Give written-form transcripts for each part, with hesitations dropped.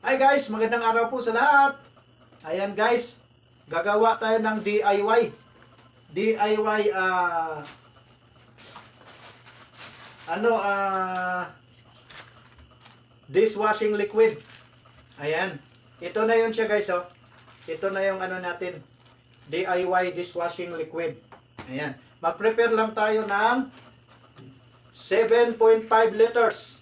Hi guys, magandang araw po sa lahat. Ayan guys, gagawa tayo ng DIY. DIY dishwashing liquid. Ayan. Ito na yun siya guys, oh. Ito na yung ano natin. DIY dishwashing liquid. Ayan. Mag-prepare lang tayo ng 7.5 liters.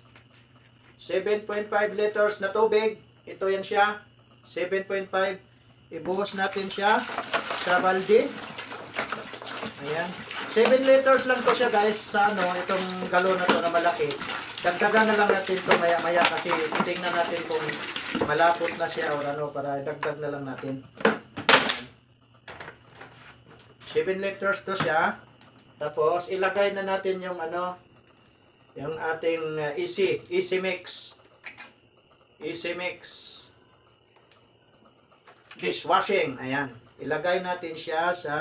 7.5 liters na tubig. Ito yan siya. 7.5. Ibuhos natin siya sa balde. Ayan. 7 liters lang to siya guys sa ano, itong galon na to na malaki. Dagdagan na lang natin to maya-maya kasi tingnan natin kung malapot na siya o ano para dagdag na lang natin. 7 liters to siya. Tapos ilagay na natin yung ano, yung ating easy mix. Easy mix dishwashing. Ayan. Ilagay natin siya sa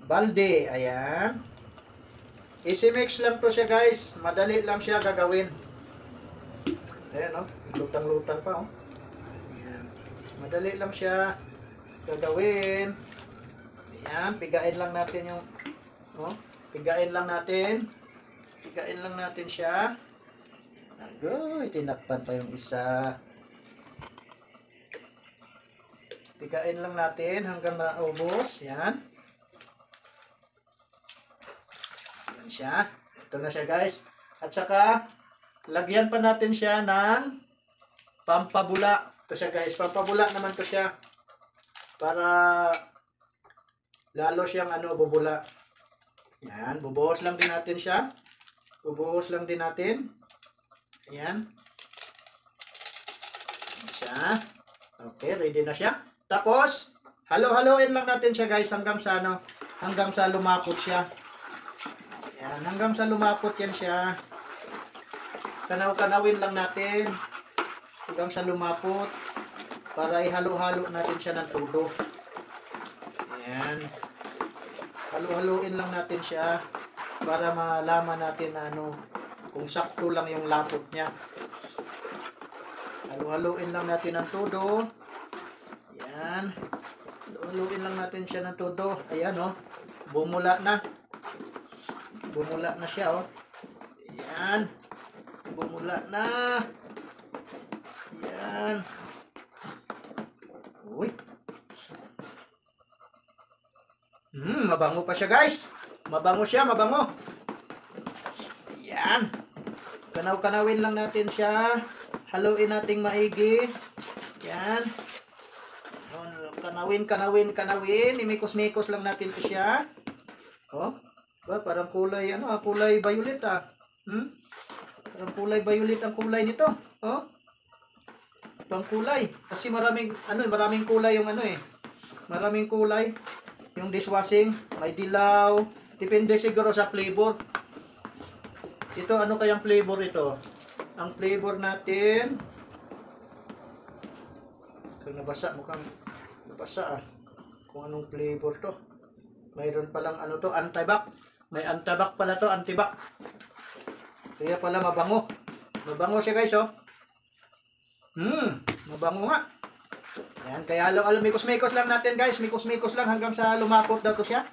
balde. Ayan. Easy mix lang to siya guys. Madali lang siya gagawin. Ayan oh. Lutang-lutang pa oh. Ayan. Madali lang siya gagawin. Ayan. Pigain lang natin yung oh. Pigain lang natin. Pigain lang natin siya. Agoy, tinakpan pa yung isa. Pigain lang natin hanggang maubos. Yan. Yan siya. Ito na siya guys. At saka, lagyan pa natin siya ng pampabula. Ito siya guys. Pampabula naman to siya. Para lalo siyang ano, bubula. Yan. Bubuhos lang din natin siya. Bubuhos lang din natin. Ayan. Ayan siya. Okay, ready na siya. Tapos, halo-haloin lang natin siya guys hanggang sa ano, hanggang sa lumapot siya. Ayan, hanggang sa lumapot yan siya. Kanaw-kanawin lang natin hanggang sa lumapot para ihalo-halo natin siya ng todo. Ayan. Halo-haloin lang natin siya para malaman natin na ano, kung sakto lang yung lapot niya. Halo-haloin lang natin ng todo. Ayan. Halo-haloin lang natin siya ng todo. Ayan oh. Bumula na. Bumula na siya oh. Ayan. Bumula na. Ayan. Uy. Mabango pa siya guys. Mabango siya, mabango. Ayan. Kanaw-kanawin lang natin siya. Haluin nating maigi. Yan. Kanawin. Imikos-mikos lang natin ito siya. Oh. Ba, parang kulay, ano, kulay violet ah. Parang kulay violet ang kulay nito. Oh. Ito ang kulay. Kasi maraming kulay yung ano eh. Maraming kulay. Yung dishwashing. May dilaw. Depende siguro sa flavor. Ito, ano kayang flavor ito? Ang flavor natin, kung nabasa, mukhang nabasa ah. Kung anong flavor to. Mayroon palang ano to, antibac. May antibac pala to, antibac. Kaya pala mabango. Mabango siya guys oh. Mabango nga. Ayan, kaya halo-halo, mikos-mikos lang natin guys. Mikos-mikos lang hanggang sa lumapot daw to siya.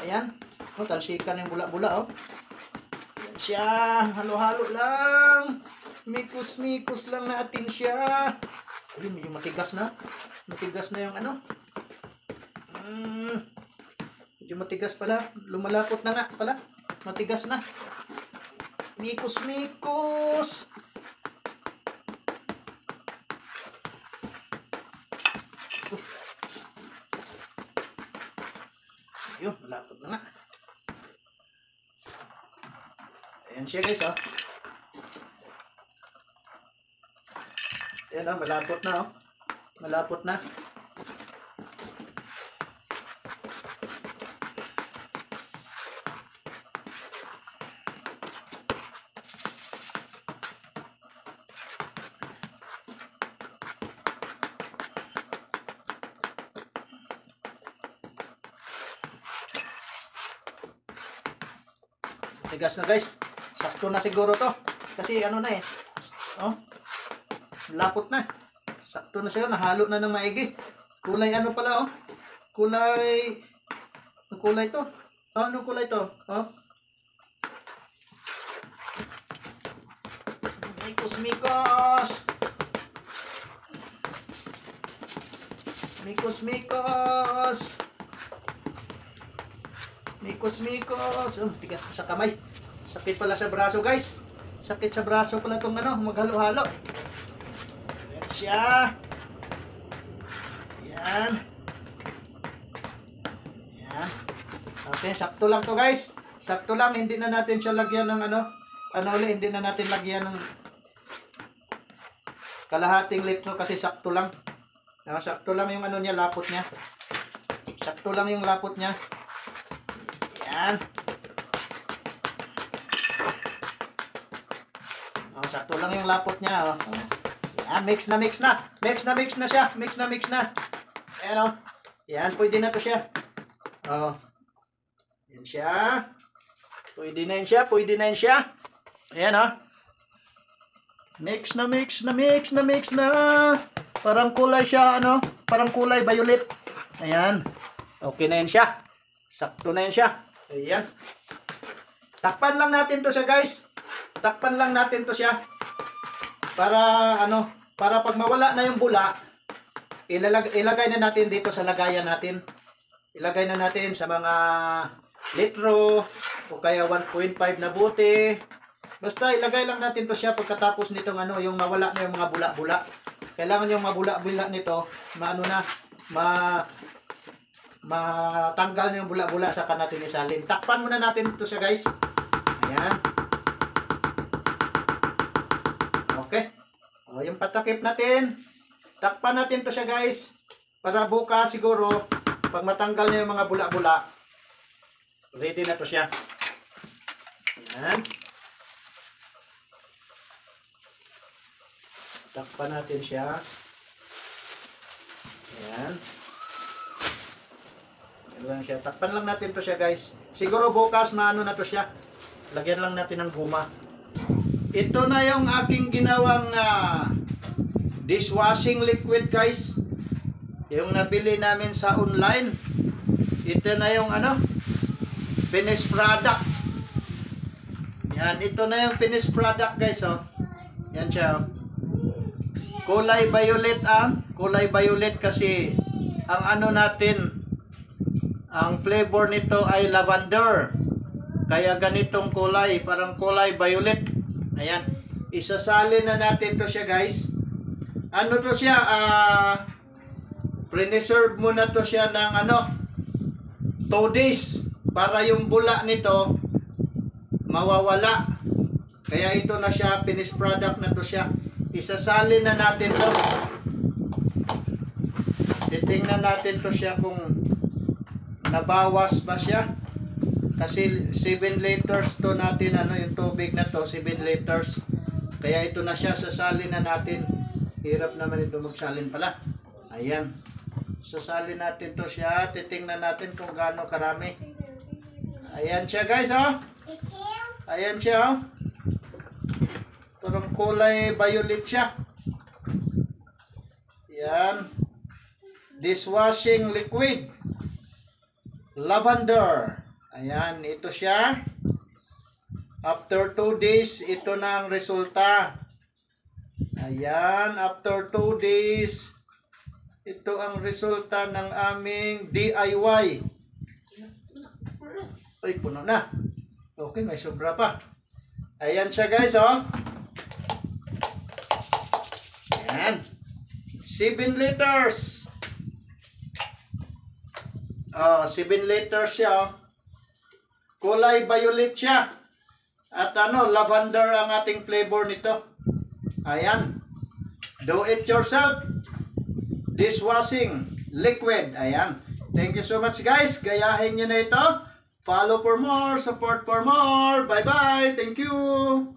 Ayan. Oh, talsikan yung bula-bula oh. Siya, halo-halo lang. Mikos-mikos lang natin siya. Ayun, medyo matigas na. Matigas na yung ano. Medyo matigas pala. Lumalapot na nga pala. Matigas na. Mikos-mikos. Ayun, malapot na nga. Ayan siya guys oh. Ayan oh, malapot na oh. Malapot na. Tigas na guys. Sakto na siguro to. Kasi ano na eh. Oh. Lapot na. Sakto na siya, nahalo na ng maigi. Kulay ano pala oh. Kulay, ang kulay to. Oh, anong kulay to? Oh. Mikos, mikos. Mikos, mikos. Mikos, mikos. Oh, tigas sa kamay. Sakit pala sa braso, guys. Sakit sa braso pala itong ano, maghalo-halo. Ayan siya. Ayan. Ayan. Okay, sakto lang to, guys. Sakto lang, hindi na natin siya lagyan ng ano ulit, hindi na natin lagyan ng kalahating litro kasi sakto lang. Sakto lang yung ano niya, lapot niya. Sakto lang yung lapot niya. Ayan. Sakto lang yung lapot niya. Ayan, mix na mix na. Mix na mix na siya. Mix na mix na. Ayan o. Ayan, pwede na to siya. Ayan siya. Pwede na yun siya. Pwede na yun siya. Ayan o. Mix na mix na mix na mix na. Parang kulay siya, ano? Parang kulay violet. Ayan. Okay na yun siya. Sakto na yun siya. Ayan. Takpan lang natin to siya, guys. Takpan lang natin to siya. Para, ano, para pag mawala na yung bula, ilagay na natin dito sa lagayan natin. Ilagay na natin sa mga litro, o kaya 1.5 na bote. Basta ilagay lang natin to siya pagkatapos nitong ano, yung mawala na yung mga bula-bula. Kailangan yung mabula-bula nito, maano na, matanggal na yung bula-bula saka natin isalin. Takpan muna natin ito siya, guys. Ayan. Okay. O, yung patakip natin. Takpan natin ito siya, guys. Para bukas siguro, pag matanggal na yung mga bula-bula, ready na to siya. Ayan. Takpan natin siya. Ayan. Ayan lang siya. Takpan lang natin to siya, guys. Siguro bukas maano na to siya. Lagyan lang natin ng guma. Ito na yung aking ginawang dishwashing liquid, guys. Yung nabili namin sa online. Ito na yung ano, finished product. Yan, ito na yung finished product, guys, oh. Yan siya, oh. Kulay violet ang, kulay violet kasi ang ano natin, ang flavor nito ay lavender. Kaya ganitong kulay, parang kulay violet. Ayan, isasalin na natin to siya, guys. Ano to siya, pre-reserve muna to siya ng ano, 2 days para yung bula nito mawawala. Kaya ito na siya, finished product na to siya. Isasalin na natin to. Titingnan natin to siya kung nabawas ba siya. Kasi 7 liters to natin, ano yung tubig na to, 7 liters. Kaya ito na siya, sasalin na natin. Hirap naman ito magsalin pala. Ayan. Sasalin natin to siya. Titingnan natin kung gaano karami. Ayan siya, guys, oh. Ayan siya, oh. Parang kulay violet siya. Yan. Dishwashing liquid. Lavender. Ayan, ito siya. After 2 days, ito na ang resulta. Ayan, after 2 days, ito ang resulta ng aming DIY. Ay, puno na. Okay, may sobra pa. Ayan siya, guys, oh. Ayan. 7 liters. 7 liters siya, oh. Kulay violet siya. At ano, lavender ang ating flavor nito. Ayan. Do it yourself. Dishwashing liquid. Ayan. Thank you so much, guys. Gayahin nyo na ito. Follow for more. Support for more. Bye-bye. Thank you.